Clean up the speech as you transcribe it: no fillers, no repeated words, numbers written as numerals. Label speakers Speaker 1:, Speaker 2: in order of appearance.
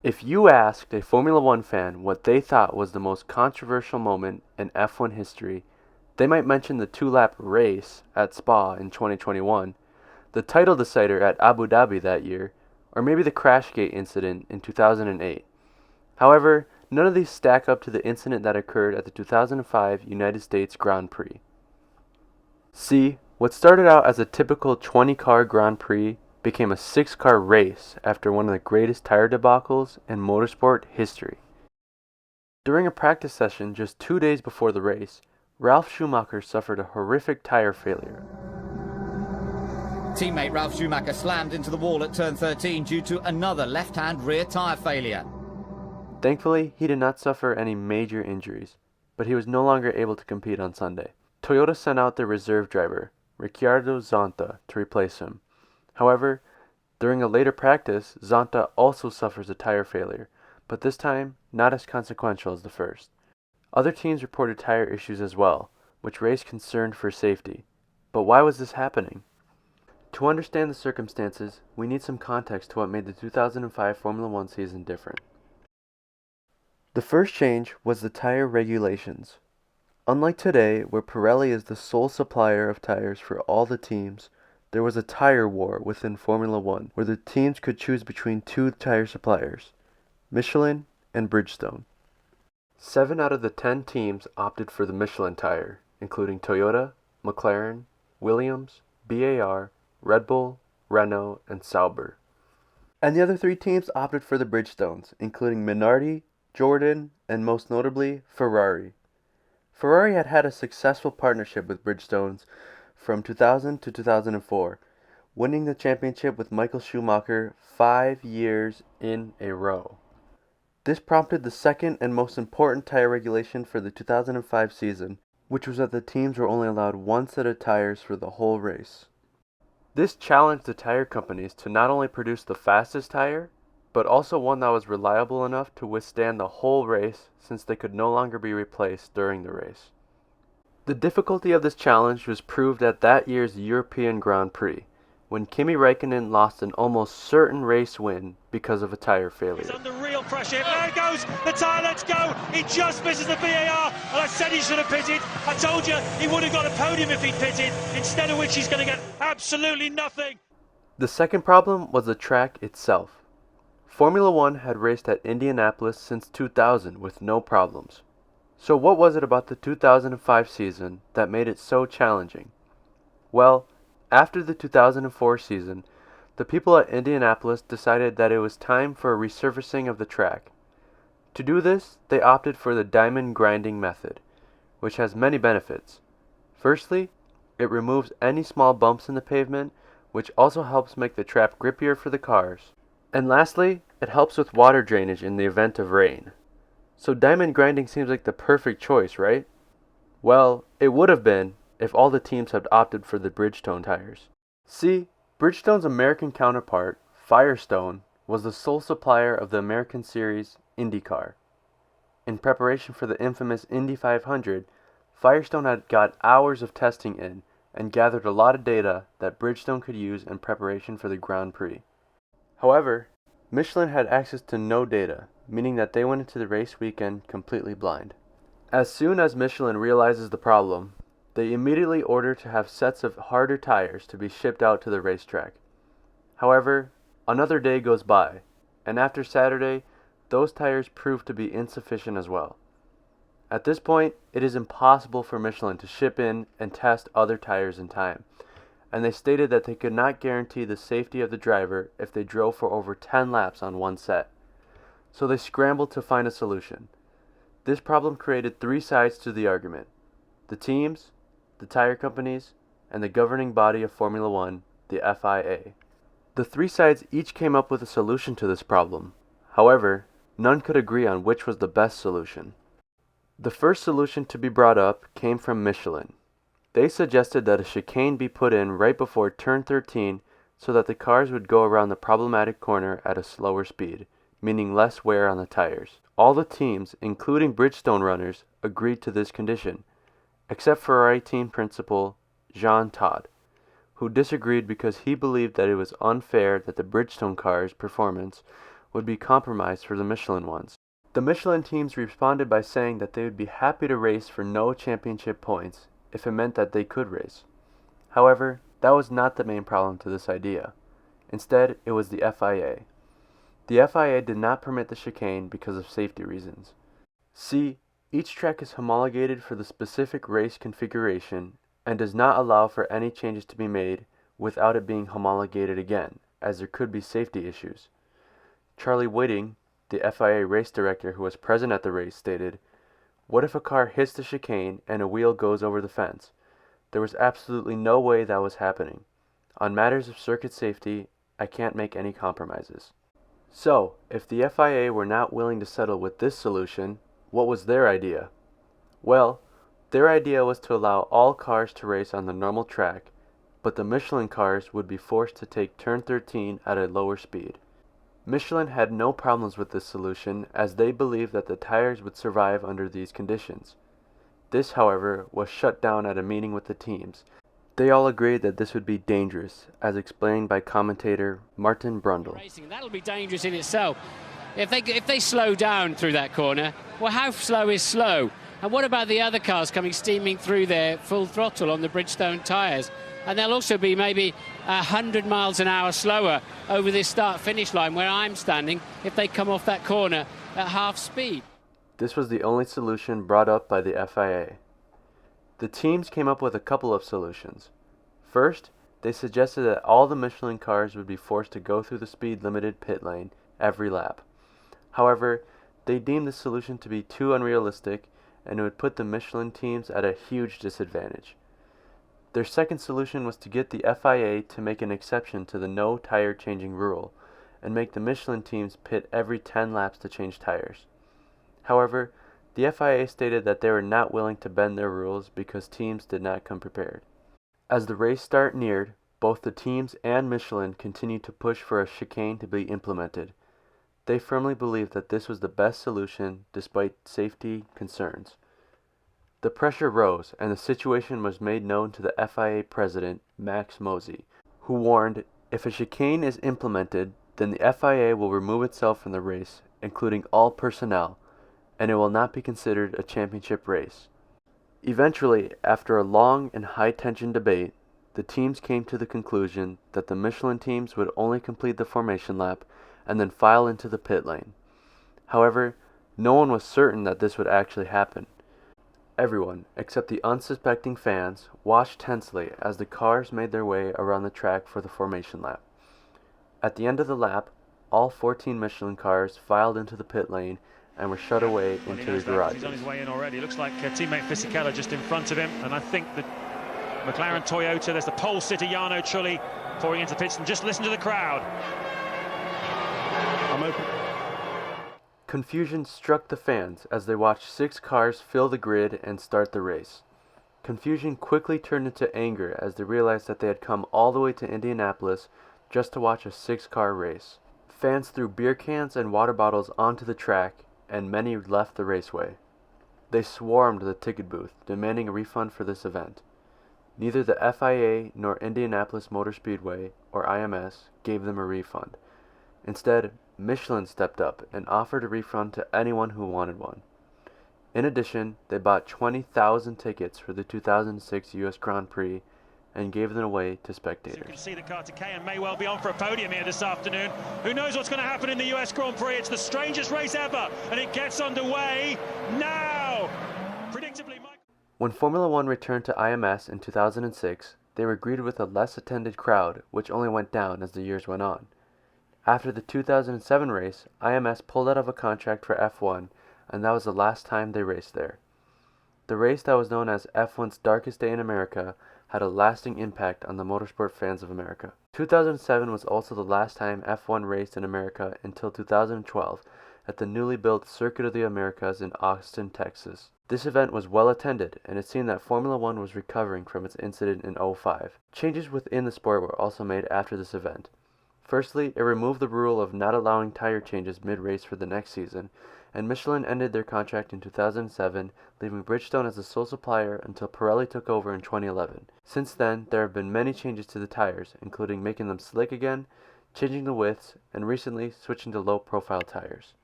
Speaker 1: If you asked a Formula One fan what they thought was the most controversial moment in F1 history, they might mention the two-lap race at Spa in 2021, the title decider at Abu Dhabi that year, or maybe the Crashgate incident in 2008. However, none of these stack up to the incident that occurred at the 2005 United States Grand Prix. See, what started out as a typical 20-car Grand Prix became a 6-car race after one of the greatest tire debacles in motorsport history. During a practice session just 2 days before the race, Ralf Schumacher suffered a horrific tire failure.
Speaker 2: Teammate Ralf Schumacher slammed into the wall at turn 13 due to another left-hand rear tyre failure.
Speaker 1: Thankfully, he did not suffer any major injuries, but he was no longer able to compete on Sunday. Toyota sent out their reserve driver, Ricciardo Zonta, to replace him. However, during a later practice, Zonta also suffers a tire failure, but this time not as consequential as the first. Other teams reported tire issues as well, which raised concern for safety. But why was this happening? To understand the circumstances, we need some context to what made the 2005 Formula One season different. The first change was the tire regulations. Unlike today, where Pirelli is the sole supplier of tires for all the teams, there was a tire war within Formula One, where the teams could choose between two tire suppliers, Michelin and Bridgestone. 7 out of the 10 teams opted for the Michelin tire, including Toyota, McLaren, Williams, BAR, Red Bull, Renault, and Sauber. And the other 3 teams opted for the Bridgestones, including Minardi, Jordan, and most notably, Ferrari. Ferrari had had a successful partnership with Bridgestones from 2000 to 2004, winning the championship with Michael Schumacher 5 years in a row. This prompted the second and most important tire regulation for the 2005 season, which was that the teams were only allowed one set of tires for the whole race. This challenged the tire companies to not only produce the fastest tire, but also one that was reliable enough to withstand the whole race since they could no longer be replaced during the race. The difficulty of this challenge was proved at that year's European Grand Prix, when Kimi Räikkönen lost an almost certain race win because of a tire failure.
Speaker 3: He's under real pressure. There goes the tire, let's go. He just misses the VAR, and I said he should have pitted. I told you he would have got a podium if he'd pitted, instead of which he's going to get absolutely nothing.
Speaker 1: The second problem was the track itself. Formula One had raced at Indianapolis since 2000 with no problems. So what was it about the 2005 season that made it so challenging? Well, after the 2004 season, the people at Indianapolis decided that it was time for a resurfacing of the track. To do this, they opted for the diamond grinding method, which has many benefits. Firstly, it removes any small bumps in the pavement, which also helps make the track grippier for the cars. And lastly, it helps with water drainage in the event of rain. So diamond grinding seems like the perfect choice, right? Well, it would have been if all the teams had opted for the Bridgestone tires. See, Bridgestone's American counterpart, Firestone, was the sole supplier of the American series IndyCar. In preparation for the infamous Indy 500, Firestone had got hours of testing in and gathered a lot of data that Bridgestone could use in preparation for the Grand Prix. However, Michelin had access to no data, meaning that they went into the race weekend completely blind. As soon as Michelin realizes the problem, they immediately order to have sets of harder tires to be shipped out to the racetrack. However, another day goes by, and after Saturday, those tires prove to be insufficient as well. At this point, it is impossible for Michelin to ship in and test other tires in time, and they stated that they could not guarantee the safety of the driver if they drove for over 10 laps on one set. So they scrambled to find a solution. This problem created 3 sides to the argument: the teams, the tire companies, and the governing body of Formula One, the FIA. The 3 sides each came up with a solution to this problem. However, none could agree on which was the best solution. The first solution to be brought up came from Michelin. They suggested that a chicane be put in right before turn 13 so that the cars would go around the problematic corner at a slower speed, meaning less wear on the tires. All the teams, including Bridgestone runners, agreed to this condition, except Ferrari team principal Jean Todt, who disagreed because he believed that it was unfair that the Bridgestone cars' performance would be compromised for the Michelin ones. The Michelin teams responded by saying that they would be happy to race for no championship points if it meant that they could race. However, that was not the main problem to this idea. Instead, it was the FIA. The FIA did not permit the chicane because of safety reasons. See, each track is homologated for the specific race configuration and does not allow for any changes to be made without it being homologated again, as there could be safety issues. Charlie Whiting, the FIA race director who was present at the race, stated, "What if a car hits the chicane and a wheel goes over the fence? There was absolutely no way that was happening. On matters of circuit safety, I can't make any compromises." So, if the FIA were not willing to settle with this solution, what was their idea? Well, their idea was to allow all cars to race on the normal track, but the Michelin cars would be forced to take turn 13 at a lower speed. Michelin had no problems with this solution as they believed that the tires would survive under these conditions. This, however, was shut down at a meeting with the teams. They all agreed that this would be dangerous, as explained by commentator Martin Brundle.
Speaker 4: Racing, that'll be dangerous in itself. If they slow down through that corner, well, how slow is slow? And what about the other cars coming steaming through there full throttle on the Bridgestone tyres? And they'll also be maybe 100 miles an hour slower over this start-finish line where I'm standing if they come off that corner at half speed.
Speaker 1: This was the only solution brought up by the FIA. The teams came up with a couple of solutions. First, they suggested that all the Michelin cars would be forced to go through the speed-limited pit lane every lap. However, they deemed this solution to be too unrealistic and it would put the Michelin teams at a huge disadvantage. Their second solution was to get the FIA to make an exception to the no tire changing rule and make the Michelin teams pit every 10 laps to change tires. However, the FIA stated that they were not willing to bend their rules because teams did not come prepared. As the race start neared, both the teams and Michelin continued to push for a chicane to be implemented. They firmly believed that this was the best solution despite safety concerns. The pressure rose and the situation was made known to the FIA president, Max Mosey, who warned, "If a chicane is implemented, then the FIA will remove itself from the race, including all personnel, and it will not be considered a championship race." Eventually, after a long and high-tension debate, the teams came to the conclusion that the Michelin teams would only complete the formation lap and then file into the pit lane. However, no one was certain that this would actually happen. Everyone, except the unsuspecting fans, watched tensely as the cars made their way around the track for the formation lap. At the end of the lap, all 14 Michelin cars filed into the pit lane and were shut away into the garage.
Speaker 3: He's on his way in already. Looks like teammate Fisichella just in front of him, and I think the McLaren Toyota, there's the pole sitter Jarno Trulli pouring into the pits, and just listen to the crowd. I'm open.
Speaker 1: Confusion struck the fans as they watched 6 cars fill the grid and start the race. Confusion quickly turned into anger as they realized that they had come all the way to Indianapolis just to watch a 6-car race. Fans threw beer cans and water bottles onto the track, and many left the raceway. They swarmed the ticket booth, demanding a refund for this event. Neither the FIA nor Indianapolis Motor Speedway, or IMS, gave them a refund. Instead, Michelin stepped up and offered a refund to anyone who wanted one. In addition, they bought 20,000 tickets for the 2006 US Grand Prix and gave them away to spectators.
Speaker 3: You can see the car decay and may well be on for a podium here this afternoon. Who knows what's going to happen in the US Grand Prix? It's the strangest race ever, and it gets underway now. Predictably, Mike.
Speaker 1: When Formula One returned to IMS in 2006, they were greeted with a less attended crowd, which only went down as the years went on. After the 2007 race, IMS pulled out of a contract for F1, and that was the last time they raced there. The race that was known as F1's Darkest Day in America had a lasting impact on the motorsport fans of America. 2007 was also the last time F1 raced in America until 2012 at the newly built Circuit of the Americas in Austin, Texas. This event was well attended, and it seemed that Formula One was recovering from its incident in 2005. Changes within the sport were also made after this event. Firstly, it removed the rule of not allowing tire changes mid-race for the next season, and Michelin ended their contract in 2007, leaving Bridgestone as the sole supplier until Pirelli took over in 2011. Since then, there have been many changes to the tires, including making them slick again, changing the widths, and recently switching to low-profile tires.